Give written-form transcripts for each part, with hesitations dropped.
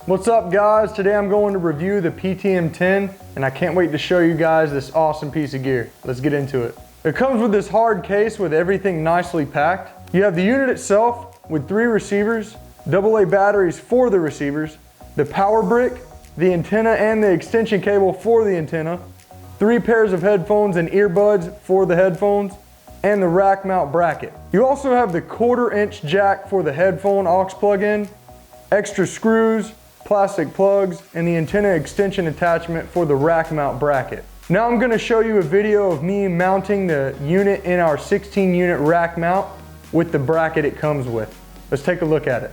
What's up guys? Today I'm going to review the PTM-10 and I can't wait to show you guys this awesome piece of gear. Let's get into it. It comes with this hard case with everything nicely packed. You have the unit itself with 3 receivers, AA batteries for the receivers, the power brick, the antenna and the extension cable for the antenna, 3 pairs of headphones and earbuds for the headphones, and the rack mount bracket. You also have the 1/4-inch jack for the headphone aux plug-in, extra screws, plastic plugs, and the antenna extension attachment for the rack mount bracket. Now I'm going to show you a video of me mounting the unit in our 16 unit rack mount with the bracket it comes with. Let's take a look at it.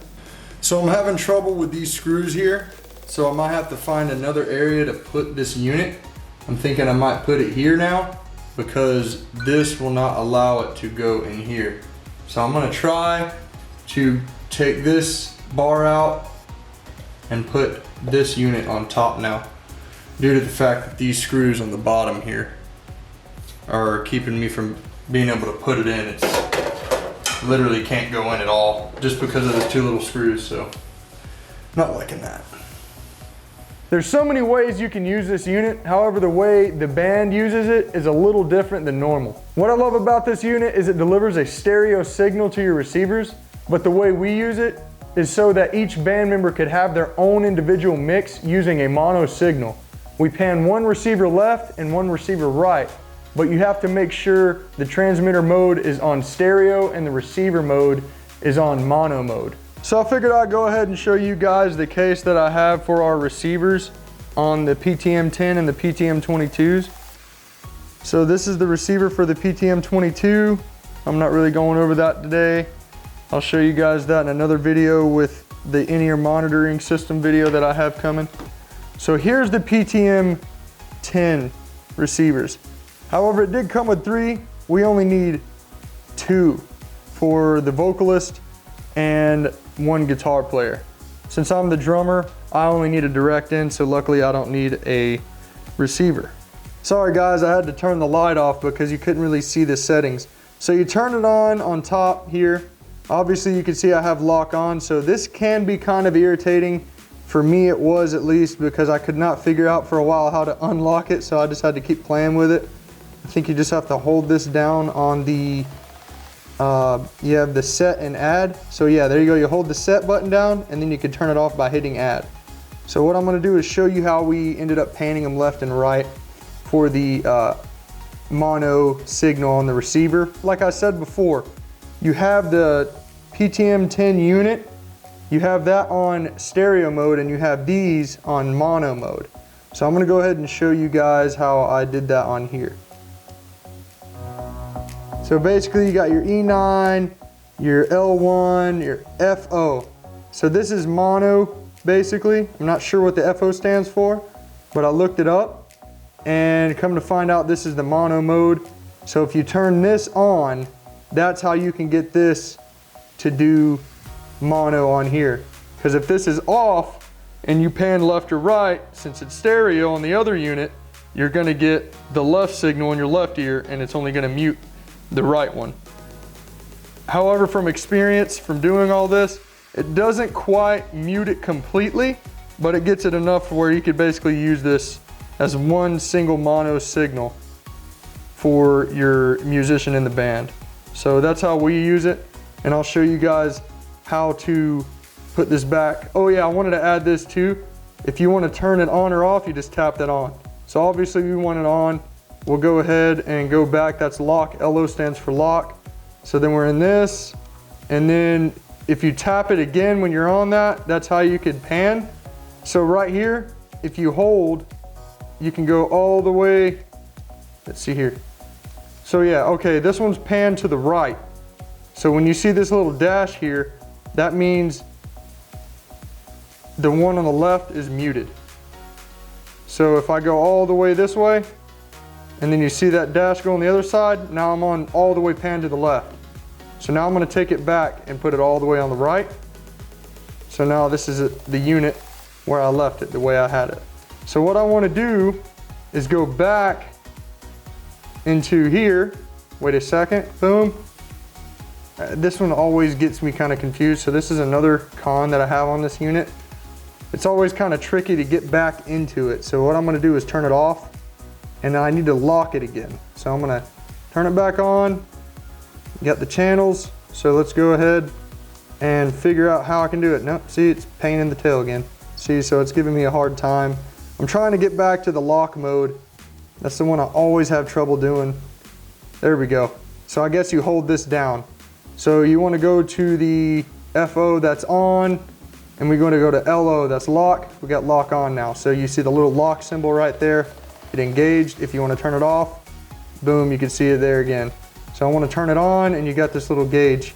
So I'm having trouble with these screws here, so I might have to find another area to put this unit. I'm thinking I might put it here now because this will not allow it to go in here. So I'm going to try to take this bar out and put this unit on top now, due to the fact that these screws on the bottom here are keeping me from being able to put it in. It's literally can't go in at all just because of the 2 little screws, so not liking that. There's so many ways you can use this unit. However, the way the band uses it is a little different than normal. What I love about this unit is it delivers a stereo signal to your receivers, but the way we use it is so that each band member could have their own individual mix using a mono signal. We pan 1 receiver left and 1 receiver right, but you have to make sure the transmitter mode is on stereo and the receiver mode is on mono mode. So I figured I'd go ahead and show you guys the case that I have for our receivers on the PTM-10 and the PTM-22s. So this is the receiver for the PTM-22. I'm not really going over that today. I'll show you guys that in another video with the in-ear monitoring system video that I have coming. So here's the PTM-10 receivers. However, it did come with 3. We only need 2 for the vocalist and 1 guitar player. Since I'm the drummer, I only need a direct in, so luckily I don't need a receiver. Sorry guys, I had to turn the light off because you couldn't really see the settings. So you turn it on top here. Obviously you can see I have lock on, so this can be kind of irritating. For me it was, at least, because I could not figure out for a while how to unlock it, so I just had to keep playing with it. I think you just have to hold this down on the, you have the set and add. So yeah, there you go, you hold the set button down and then you can turn it off by hitting add. So what I'm gonna do is show you how we ended up panning them left and right for the mono signal on the receiver. Like I said before, you have the PTM-10 unit, you have that on stereo mode, and you have these on mono mode. So I'm gonna go ahead and show you guys how I did that on here. So basically you got your E9, your L1, your FO. So this is mono, basically. I'm not sure what the FO stands for, but I looked it up and come to find out this is the mono mode. So if you turn this on, that's how you can get this to do mono on here. Because if this is off and you pan left or right, since it's stereo on the other unit, you're gonna get the left signal in your left ear and it's only gonna mute the right one. However, from experience, from doing all this, it doesn't quite mute it completely, but it gets it enough where you could basically use this as 1 single mono signal for your musician in the band. So that's how we use it, and I'll show you guys how to put this back. Oh yeah, I wanted to add this too. If you want to turn it on or off, you just tap that on. So obviously we want it on. We'll go ahead and go back. That's lock. LO stands for lock. So then we're in this, and then if you tap it again when you're on that, that's how you could pan. So right here, if you hold, you can go all the way. Let's see here. So yeah, okay, this one's panned to the right. So when you see this little dash here, that means the one on the left is muted. So if I go all the way this way, and then you see that dash go on the other side, now I'm on all the way panned to the left. So now I'm gonna take it back and put it all the way on the right. So now this is the unit where I left it, the way I had it. So what I wanna do is go back into here. Wait a second, boom. This one always gets me kind of confused. So this is another con that I have on this unit. it's always kind of tricky to get back into it. So what I'm gonna do is turn it off, and then I need to lock it again. So I'm gonna turn it back on, got the channels. So let's go ahead and figure out how I can do it. Nope, see, it's pain in the tail again. See, so it's giving me a hard time. I'm trying to get back to the lock mode. That's the one I always have trouble doing. There we go. So I guess you hold this down. So you want to go to the FO that's on, and we're going to go to LO that's lock. We got lock on now. So you see the little lock symbol right there. It engaged. If you want to turn it off, boom, you can see it there again. So I want to turn it on, and you got this little gauge,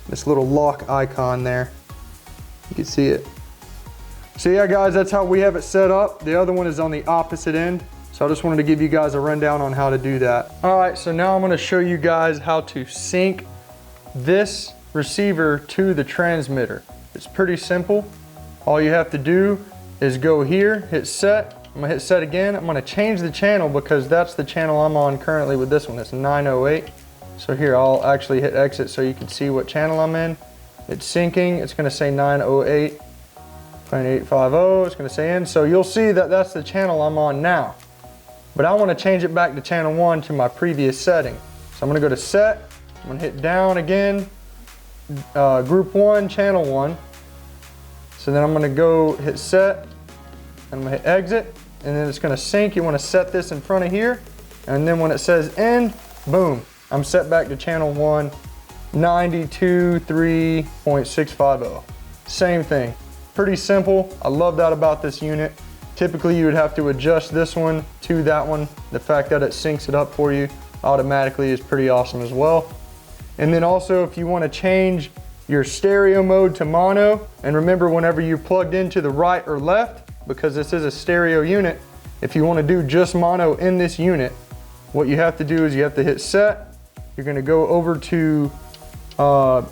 this little lock icon there. You can see it. So yeah, guys, that's how we have it set up. The other one is on the opposite end. So I just wanted to give you guys a rundown on how to do that. All right, so now I'm gonna show you guys how to sync this receiver to the transmitter. It's pretty simple. All you have to do is go here, hit set. I'm gonna hit set again. I'm gonna change the channel because that's the channel I'm on currently with this one. It's 908. So here, I'll actually hit exit so you can see what channel I'm in. It's syncing, it's gonna say 908, 850, it's gonna say in. So you'll see that that's the channel I'm on now. But I wanna change it back to channel 1 to my previous setting. So I'm gonna go to set, I'm gonna hit down again, group 1, channel 1. So then I'm gonna go hit set, and I'm gonna hit exit, and then it's gonna sync. You wanna set this in front of here, and then when it says end, boom, I'm set back to channel 1, 92.3.650. Same thing, pretty simple. I love that about this unit. Typically you would have to adjust this one to that one. The fact that it syncs it up for you automatically is pretty awesome as well. And then also if you want to change your stereo mode to mono, and remember whenever you're plugged into the right or left, because this is a stereo unit, if you want to do just mono in this unit, what you have to do is you have to hit set. You're going to go over to, sorry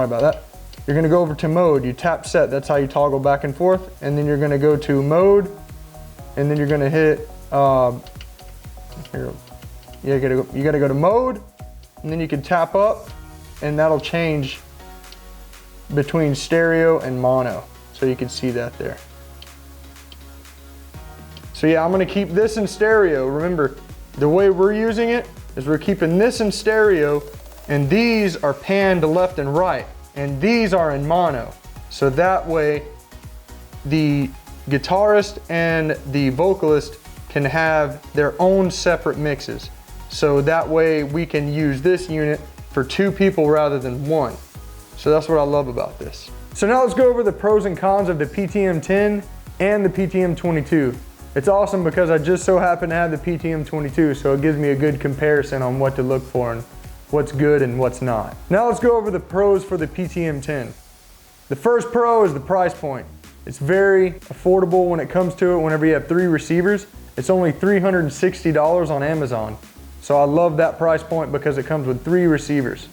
about that. You're gonna go over to mode, you tap set, that's how you toggle back and forth, and then you're gonna go to mode, and then you're gonna hit, you gotta go to mode, and then you can tap up, and that'll change between stereo and mono. So you can see that there. So yeah, I'm gonna keep this in stereo. Remember, the way we're using it is we're keeping this in stereo, and these are panned to left and right. And these are in mono. So that way the guitarist and the vocalist can have their own separate mixes. So that way we can use this unit for 2 people rather than 1. So that's what I love about this. So now let's go over the pros and cons of the PTM-10 and the PTM-22. It's awesome because I just so happen to have the PTM-22, so it gives me a good comparison on what to look for and what's good and what's not. Now let's go over the pros for the PTM-10. The first pro is the price point. It's very affordable when it comes to it. Whenever you have 3 receivers, it's only $360 on Amazon. So I love that price point because it comes with 3 receivers.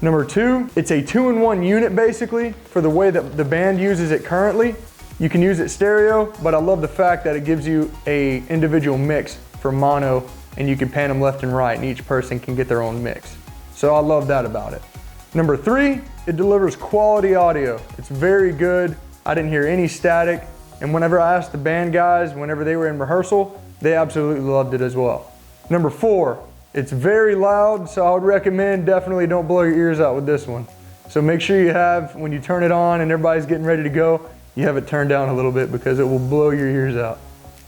Number 2, it's a 2-in-1 unit basically for the way that the band uses it currently. You can use it stereo, but I love the fact that it gives you a individual mix for mono, and you can pan them left and right and each person can get their own mix. So I love that about it. Number 3, it delivers quality audio. It's very good. I didn't hear any static. And whenever I asked the band guys, whenever they were in rehearsal, they absolutely loved it as well. Number 4, it's very loud. So I would recommend definitely don't blow your ears out with this one. So make sure you have, when you turn it on and everybody's getting ready to go, you have it turned down a little bit because it will blow your ears out.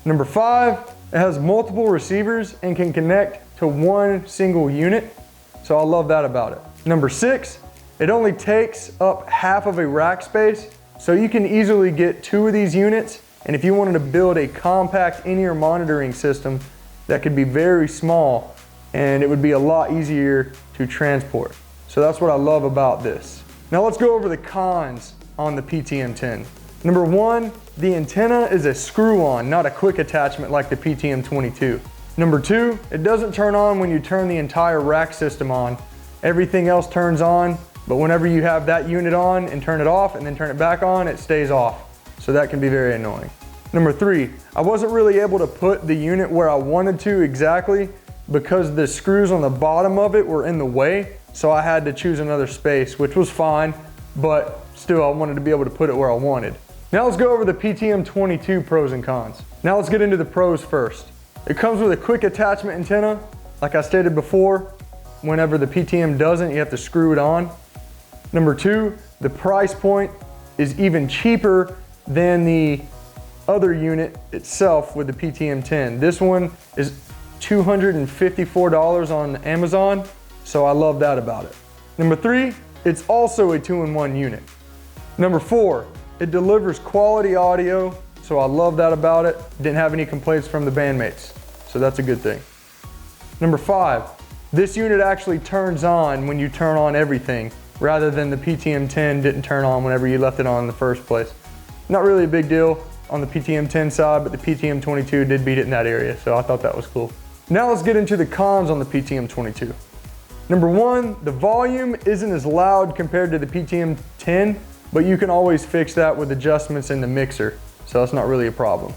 Number 5, it has multiple receivers and can connect to one single unit. So I love that about it. Number 6, it only takes up half of a rack space. So you can easily get 2 of these units. And if you wanted to build a compact in-ear monitoring system, that could be very small and it would be a lot easier to transport. So that's what I love about this. Now let's go over the cons on the PTM-10. Number 1, the antenna is a screw-on, not a quick attachment like the PTM-22. Number 2, it doesn't turn on when you turn the entire rack system on. Everything else turns on, but whenever you have that unit on and turn it off and then turn it back on, it stays off. So that can be very annoying. Number 3, I wasn't really able to put the unit where I wanted to exactly because the screws on the bottom of it were in the way. So I had to choose another space, which was fine, but still I wanted to be able to put it where I wanted. Now let's go over the PTM-22 pros and cons. Now let's get into the pros first. It comes with a quick attachment antenna. Like I stated before, whenever the PTM doesn't, you have to screw it on. Number two, the price point is even cheaper than the other unit itself with the PTM-10. This one is $254 on Amazon, so I love that about it. Number three, it's also a 2-in-1 unit. Number four, it delivers quality audio, so I love that about it. Didn't have any complaints from the bandmates, so that's a good thing. Number five, this unit actually turns on when you turn on everything, rather than the PTM-10 didn't turn on whenever you left it on in the first place. Not really a big deal on the PTM-10 side, but the PTM-22 did beat it in that area, so I thought that was cool. Now let's get into the cons on the PTM-22. Number one, the volume isn't as loud compared to the PTM-10, but you can always fix that with adjustments in the mixer, so that's not really a problem.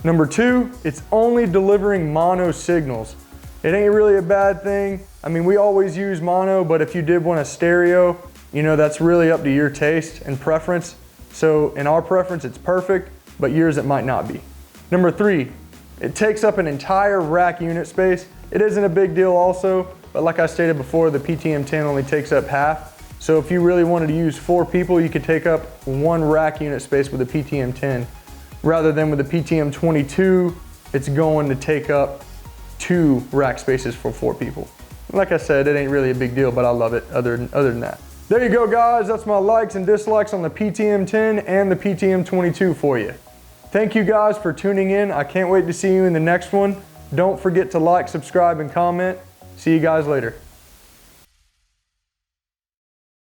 Number two, it's only delivering mono signals. It ain't really a bad thing. I mean, we always use mono, but if you did want a stereo, you know, that's really up to your taste and preference. So in our preference, it's perfect, but yours it might not be. Number three, it takes up an entire rack unit space. It isn't a big deal also, but like I stated before, the PTM-10 only takes up half. So if you really wanted to use 4 people, you could take up 1 rack unit space with the PTM-10. Rather than with the PTM-22, it's going to take up 2 rack spaces for 4 people. Like I said, it ain't really a big deal, but I love it other than that. There you go, guys. That's my likes and dislikes on the PTM-10 and the PTM-22 for you. Thank you guys for tuning in. I can't wait to see you in the next one. Don't forget to like, subscribe, and comment. See you guys later.